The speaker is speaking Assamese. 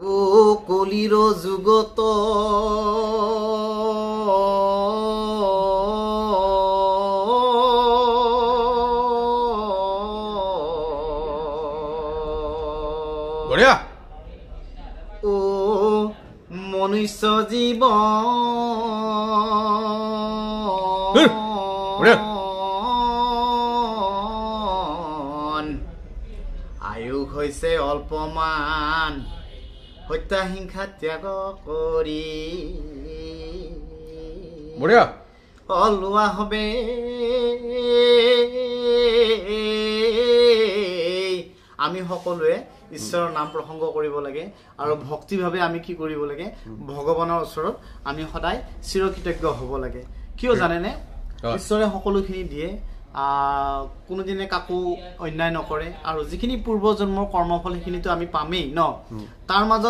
ও কলিৰ যুগত বঢ়িয়া ও মনুষ্য জীৱ আয়ুস হৈছে অল্পমান হত্যা হিংসা ত্যাগ কৰি বঢ়িয়া লোৱা হবে আমি সকলোৱে ঈশ্বৰৰ নাম প্ৰসংগ কৰিব লাগে আৰু ভক্তিভাৱে আমি কি কৰিব লাগে ভগৱানৰ ওচৰত আমি সদায় চিৰকৃতজ্ঞ হ'ব লাগে কিয় জানেনে ঈশ্বৰে সকলোখিনি দিয়ে কোনোদিনে কাকো অন্যায় নকৰে আৰু যিখিনি পূৰ্বজন্মৰ কৰ্মফল সেইখিনিতো আমি পামেই ন তাৰ মাজত